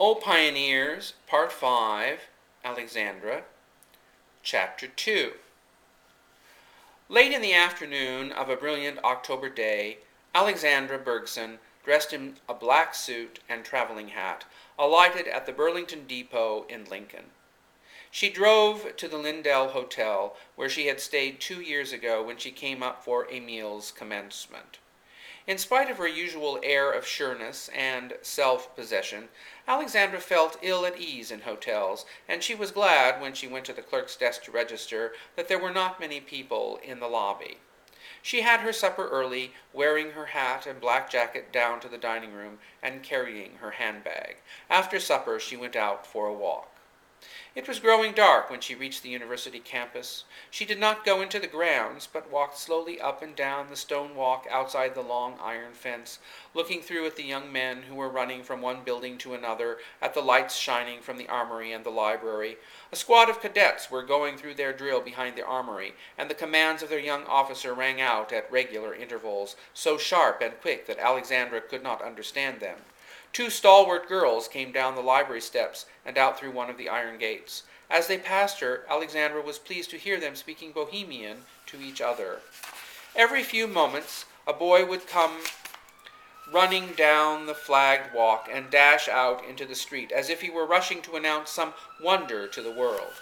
O Pioneers, Part 5, Alexandra, Chapter 2. Late in the afternoon of a brilliant October day, Alexandra Bergson, dressed in a black suit and traveling hat, alighted at the Burlington Depot in Lincoln. She drove to the Lindell Hotel, where she had stayed 2 years ago when she came up for Emil's commencement. In spite of her usual air of sureness and self-possession, Alexandra felt ill at ease in hotels, and she was glad, when she went to the clerk's desk to register, that there were not many people in the lobby. She had her supper early, wearing her hat and black jacket down to the dining room and carrying her handbag. After supper, she went out for a walk. It was growing dark when she reached the university campus. She did not go into the grounds, but walked slowly up and down the stone walk outside the long iron fence, looking through at the young men who were running from one building to another, at the lights shining from the armory and the library. A squad of cadets were going through their drill behind the armory, and the commands of their young officer rang out at regular intervals, so sharp and quick that Alexandra could not understand them. 2 stalwart girls came down the library steps and out through one of the iron gates. As they passed her, Alexandra was pleased to hear them speaking Bohemian to each other. Every few moments, a boy would come running down the flagged walk and dash out into the street, as if he were rushing to announce some wonder to the world.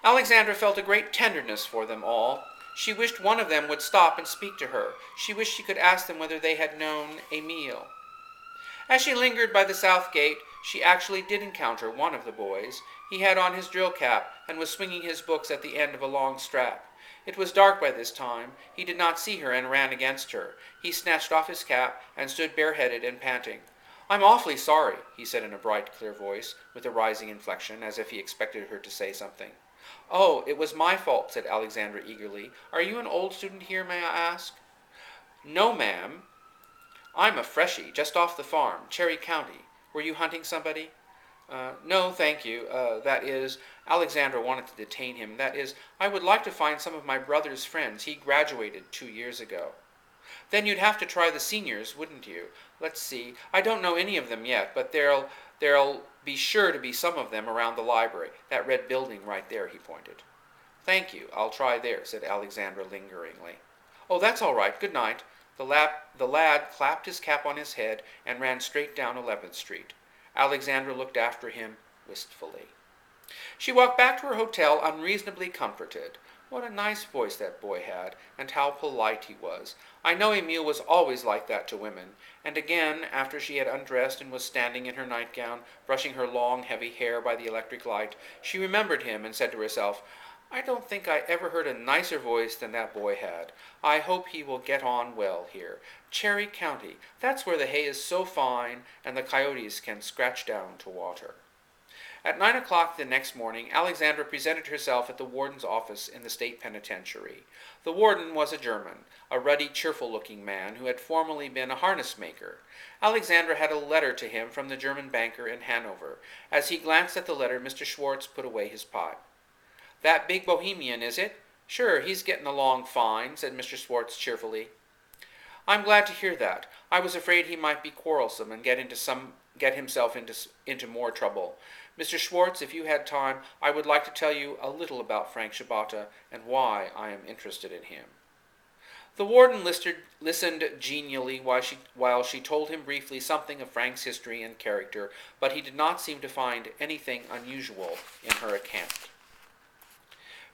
Alexandra felt a great tenderness for them all. She wished one of them would stop and speak to her. She wished she could ask them whether they had known Emile. As she lingered by the south gate, she actually did encounter one of the boys. He had on his drill cap and was swinging his books at the end of a long strap. It was dark by this time. He did not see her and ran against her. He snatched off his cap and stood bareheaded and panting. "I'm awfully sorry," he said in a bright, clear voice, with a rising inflection, as if he expected her to say something. "Oh, it was my fault," said Alexandra eagerly. "Are you an old student here, may I ask?" "No, ma'am. I'm a freshie, just off the farm, Cherry County. Were you hunting somebody?" No, thank you. That is," Alexandra wanted to detain him, "that is, I would like to find some of my brother's friends. He graduated 2 years ago." "Then you'd have to try the seniors, wouldn't you? Let's see. I don't know any of them yet, but there'll be sure to be some of them around the library. That red building right there," he pointed. "Thank you. I'll try there," said Alexandra lingeringly. "Oh, that's all right. Good night." The lad clapped his cap on his head and ran straight down 11th Street. Alexandra looked after him wistfully. She walked back to her hotel unreasonably comforted. What a nice voice that boy had, and how polite he was. I know Emile was always like that to women. And again, after she had undressed and was standing in her nightgown, brushing her long, heavy hair by the electric light, she remembered him and said to herself, "I don't think I ever heard a nicer voice than that boy had. I hope he will get on well here. Cherry County, that's where the hay is so fine and the coyotes can scratch down to water." At 9 o'clock the next morning, Alexandra presented herself at the warden's office in the state penitentiary. The warden was a German, a ruddy, cheerful-looking man who had formerly been a harness maker. Alexandra had a letter to him from the German banker in Hanover. As he glanced at the letter, Mr. Schwartz put away his pipe. "That big Bohemian, is it? Sure, he's getting along fine," said Mr. Schwartz cheerfully. "I'm glad to hear that. I was afraid he might be quarrelsome and get himself into more trouble. Mr. Schwartz, if you had time, I would like to tell you a little about Frank Shibata and why I am interested in him." The warden listened genially while she told him briefly something of Frank's history and character, but he did not seem to find anything unusual in her account.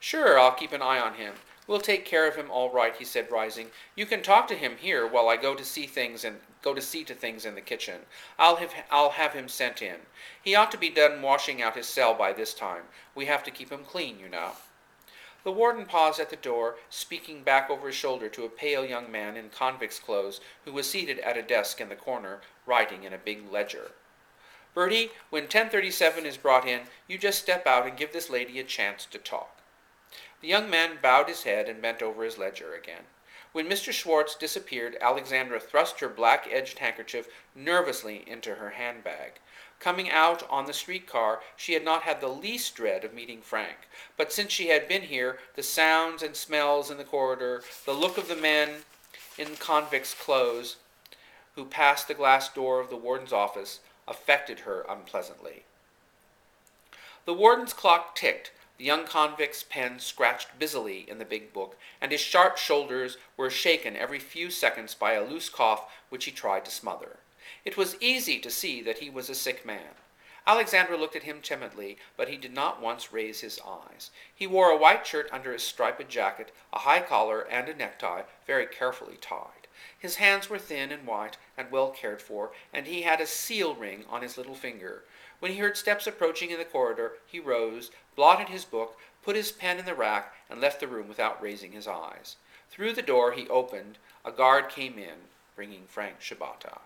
"Sure, I'll keep an eye on him. We'll take care of him all right," he said, rising. "You can talk to him here while I go to see to things in the kitchen. I'll have him sent in. He ought to be done washing out his cell by this time. We have to keep him clean, you know." The warden paused at the door, speaking back over his shoulder to a pale young man in convict's clothes who was seated at a desk in the corner, writing in a big ledger. "Bertie, when 1037 is brought in, you just step out and give this lady a chance to talk." The young man bowed his head and bent over his ledger again. When Mr. Schwartz disappeared, Alexandra thrust her black-edged handkerchief nervously into her handbag. Coming out on the streetcar, she had not had the least dread of meeting Frank, but since she had been here, the sounds and smells in the corridor, the look of the men in convicts' clothes who passed the glass door of the warden's office, affected her unpleasantly. The warden's clock ticked, the young convict's pen scratched busily in the big book, and his sharp shoulders were shaken every few seconds by a loose cough which he tried to smother. It was easy to see that he was a sick man. Alexandra looked at him timidly, but he did not once raise his eyes. He wore a white shirt under his striped jacket, a high collar, and a necktie, very carefully tied. His hands were thin and white and well cared for, and he had a seal ring on his little finger. When he heard steps approaching in the corridor, he rose, blotted his book, put his pen in the rack, and left the room without raising his eyes. Through the door he opened, a guard came in, bringing Frank Shibata.